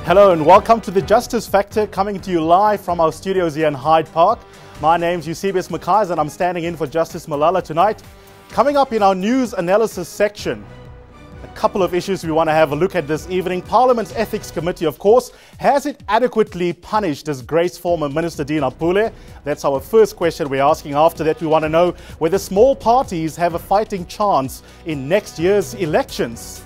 Hello and welcome to the Justice Factor, coming to you live from our studios here in Hyde Park. My name's Eusebius McKaiser and I'm standing in for Justice Malala tonight. Coming up in our news analysis section, a couple of issues we want to have a look at this evening. Parliament's Ethics Committee, of course, has it adequately punished disgraced former Minister Dina Pule? That's our first question we're asking. After that, we want to know whether small parties have a fighting chance in next year's elections.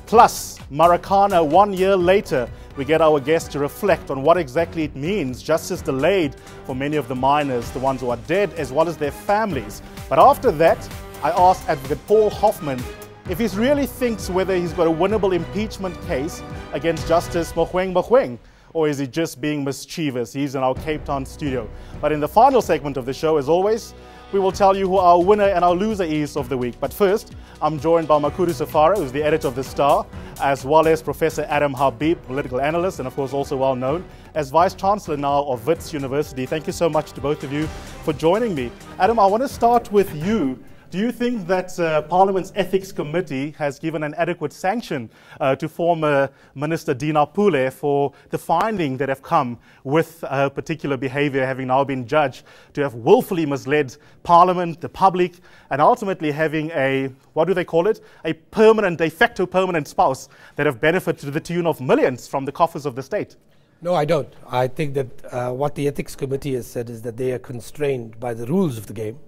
Plus, Marikana 1 year later, we get our guests to reflect on what exactly it means, justice delayed for many of the miners, the ones who are dead, as well as their families. But after that, I asked Advocate Paul Hoffman if he really thinks whether he's got a winnable impeachment case against Justice Mogoeng, or is he just being mischievous? He's in our Cape Town studio. But in the final segment of the show, as always, we will tell you who our winner and our loser is of the week. But first, I'm joined by Makhudu Sefara, who's the editor of The Star, as well as Professor Adam Habib, political analyst, and of course also well known as Vice Chancellor now of Wits University. Thank you so much to both of you for joining me. Adam, I want to start with you. Do you think that Parliament's Ethics Committee has given an adequate sanction to former Minister Dina Pule for the finding that have come with her particular behavior, having now been judged to have willfully misled Parliament, the public, and ultimately having a, what do they call it, a permanent, de facto permanent spouse that have benefited to the tune of millions from the coffers of the state? No, I don't. I think that what the Ethics Committee has said is that they are constrained by the rules of the game.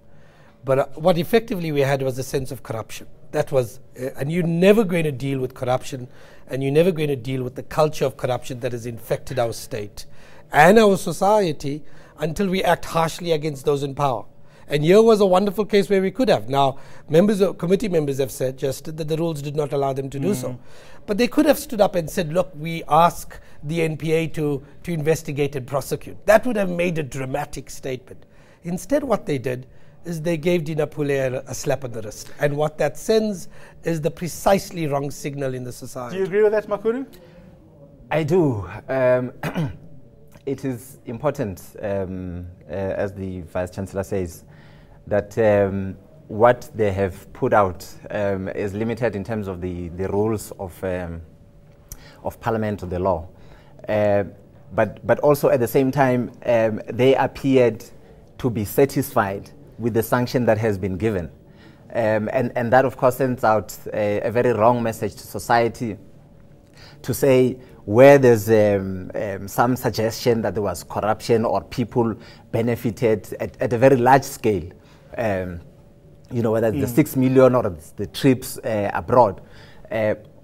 But what effectively we had was a sense of corruption. That was, and you're never going to deal with corruption, and you're never going to deal with the culture of corruption that has infected our state and our society until we act harshly against those in power. And here was a wonderful case where we could have. Now, committee members have said just that the rules did not allow them to do so. But they could have stood up and said, look, we ask the NPA to investigate and prosecute. That would have made a dramatic statement. Instead, what they did is they gave Dina Pule a slap on the wrist. And what that sends is the precisely wrong signal in the society. Do you agree with that, Makhudu? I do. It is important, as the Vice-Chancellor says, that what they have put out is limited in terms of the rules of Parliament or the law. But also at the same time, they appeared to be satisfied with the sanction that has been given. And that, of course, sends out a very wrong message to society to say where there's some suggestion that there was corruption or people benefited at a very large scale, you know, whether it's the 6 million or the trips abroad,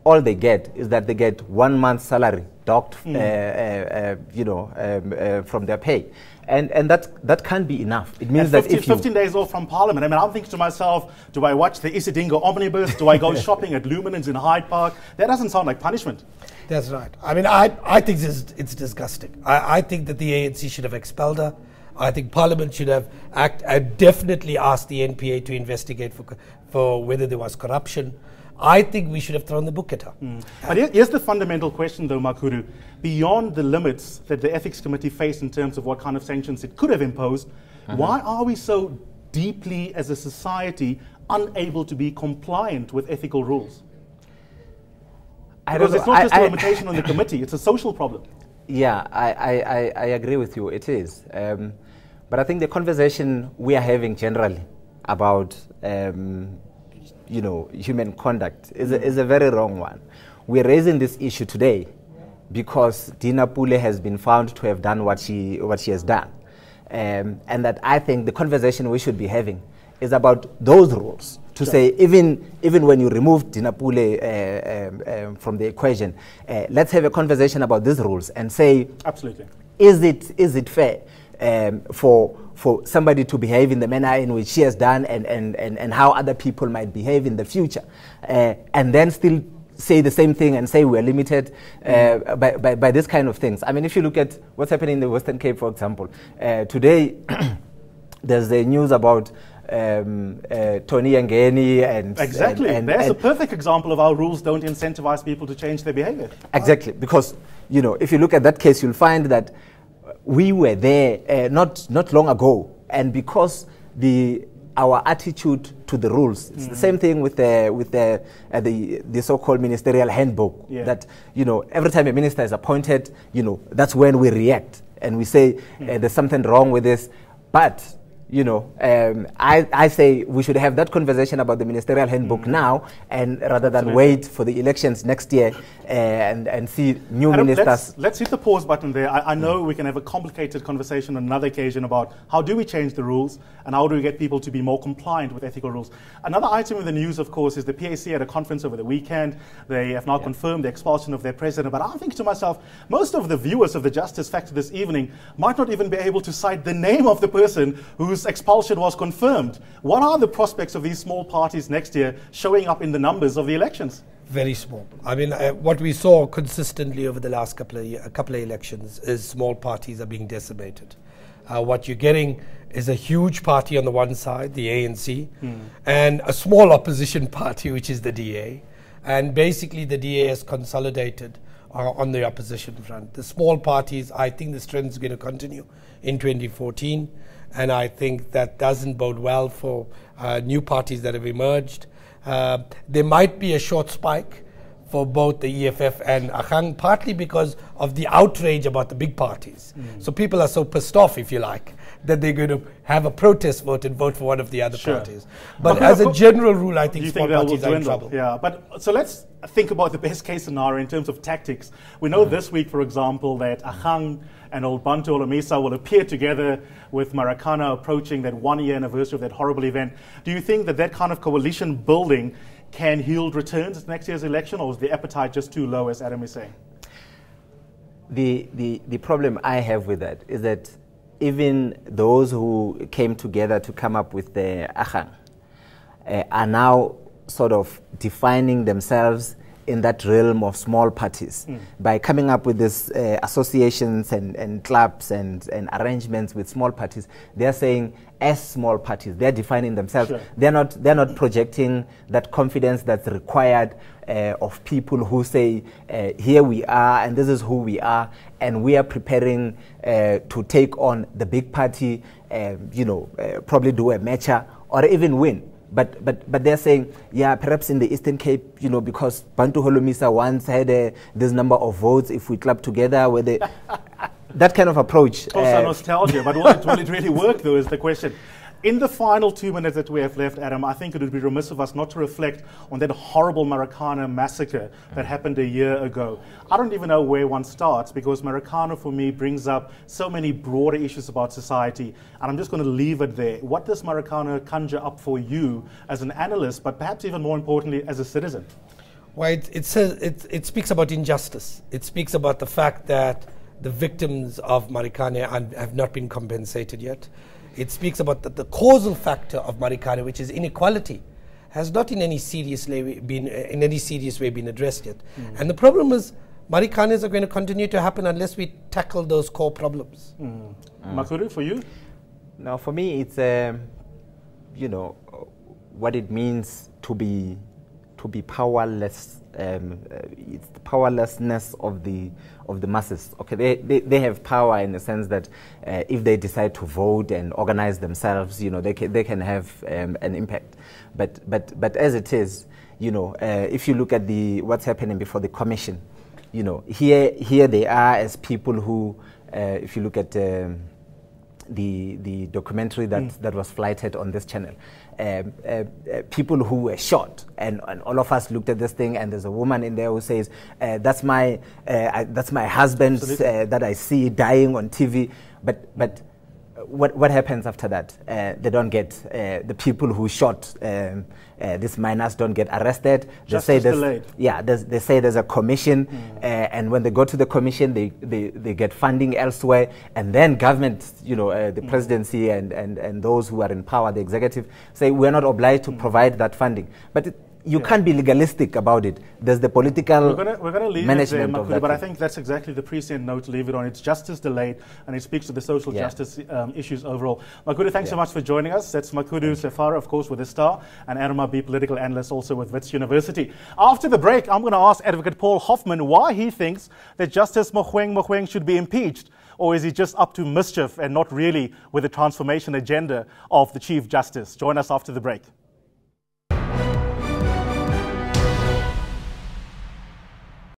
all they get is that they get 1 month's salary docked, you know, from their pay. And that can't be enough. It means that if 15 days off from Parliament, I mean, I'm thinking to myself, do I watch the Isidingo Omnibus? Do I go shopping at Luminance in Hyde Park? That doesn't sound like punishment. That's right. I mean, I think it's disgusting. I think that the ANC should have expelled her. I think Parliament should have definitely asked the NPA to investigate for whether there was corruption. I think we should have thrown the book at her. But here's the fundamental question, though, Makhudu. Beyond the limits that the Ethics Committee faced in terms of what kind of sanctions it could have imposed, why are we so deeply, as a society, unable to be compliant with ethical rules? Because it's not just a limitation on the committee, it's a social problem. Yeah, I agree with you, it is. But I think the conversation we are having generally about you know, human conduct is a very wrong one. We're raising this issue today because Dina Pule has been found to have done what she has done. And that I think the conversation we should be having is about those rules. To say, even when you remove Dina Pule from the equation, let's have a conversation about these rules and say, absolutely, is it fair for somebody to behave in the manner in which she has done and how other people might behave in the future, and then still say the same thing and say we're limited by this kind of things. I mean, if you look at what's happening in the Western Cape, for example, today there's the news about Tony Yangeni and... Exactly. There's a perfect example of how rules don't incentivize people to change their behavior. Exactly. Because, you know, if you look at that case, you'll find that we were there not long ago. And because the our attitude to the rules. It's the same thing with the so-called ministerial handbook. Yeah. That, you know, every time a minister is appointed, you know, that's when we react and we say there's something wrong with this. But you know, I say we should have that conversation about the ministerial handbook now, and rather than wait for the elections next year and see new ministers. Let's hit the pause button there. I know we can have a complicated conversation on another occasion about how do we change the rules and how do we get people to be more compliant with ethical rules. Another item in the news, of course, is the PAC at a conference over the weekend. They have now confirmed the expulsion of their president. But I think to myself, most of the viewers of the Justice Factor this evening might not even be able to cite the name of the person whose expulsion was confirmed. What are the prospects of these small parties next year showing up in the numbers of the elections? Very small. I mean, what we saw consistently over the last couple of elections is small parties are being decimated. What you're getting is a huge party on the one side, the ANC, and a small opposition party, which is the DA. And basically the DA has consolidated on the opposition front. The small parties, I think this trend is going to continue in 2014. And I think that doesn't bode well for new parties that have emerged. There might be a short spike for both the EFF and Agang, partly because of the outrage about the big parties. So people are so pissed off, if you like, that they're going to have a protest vote and vote for one of the other parties. But as a general rule, I think small parties are in trouble. Yeah, but so let's think about the best case scenario in terms of tactics. We know this week, for example, that Agang and Old Bantu Olomisa will appear together with Marikana approaching that 1-year anniversary of that horrible event. Do you think that that kind of coalition building can yield returns at next year's election, or is the appetite just too low, as Adam is saying? The problem I have with that is that even those who came together to come up with the Agang are now sort of defining themselves in that realm of small parties by coming up with these associations and clubs and arrangements with small parties. They're saying as small parties, they're defining themselves. Sure. They're not projecting that confidence that's required of people who say, here we are and this is who we are, and we are preparing to take on the big party, probably do a matcher or even win. But they're saying, yeah, perhaps in the Eastern Cape, because Bantu Holomisa once had this number of votes, if we club together, where they that kind of approach. Also nostalgia, but will it really work, though, is the question. In the final 2 minutes that we have left, Adam, I think it would be remiss of us not to reflect on that horrible Marikana massacre that happened a year ago. I don't even know where one starts, because Marikana, for me, brings up so many broader issues about society, and I'm just going to leave it there. What does Marikana conjure up for you as an analyst, but perhaps even more importantly, as a citizen? Well, it speaks about injustice. It speaks about the fact that the victims of Marikana have not been compensated yet. It speaks about the causal factor of Marikana, which is inequality, has not in any serious way been addressed yet. And the problem is, Marikanas are going to continue to happen unless we tackle those core problems. Makhudu, for you? Now, for me, it's what it means to be powerless. It's the powerlessness of the masses. Okay, they have power in the sense that if they decide to vote and organize themselves, they can have an impact. But as it is, if you look at what's happening before the commission, here they are as people who, if you look at the documentary that was flighted on this channel, people who were shot, and all of us looked at this thing, and there's a woman in there who says, that's my husband that I see dying on TV, but what happens after that? They don't get, the people who shot these miners don't get arrested. They say they say there's a commission, and when they go to the commission, they get funding elsewhere, and then government, the presidency and those who are in power, the executive, say we're not obliged to provide that funding. But you can't be legalistic about it. There's the political we're gonna leave management it there, of that. But I think that's exactly the prescient note to leave it on. It's justice delayed, and it speaks to the social justice issues overall. Makhudu, thanks so much for joining us. That's Makhudu Sefara, of course, with the Star, and Adam Habib, political analyst, also with Wits University. After the break, I'm going to ask Advocate Paul Hoffman why he thinks that Justice Mogoeng should be impeached. or is he just up to mischief and not really with the transformation agenda of the Chief Justice? Join us after the break.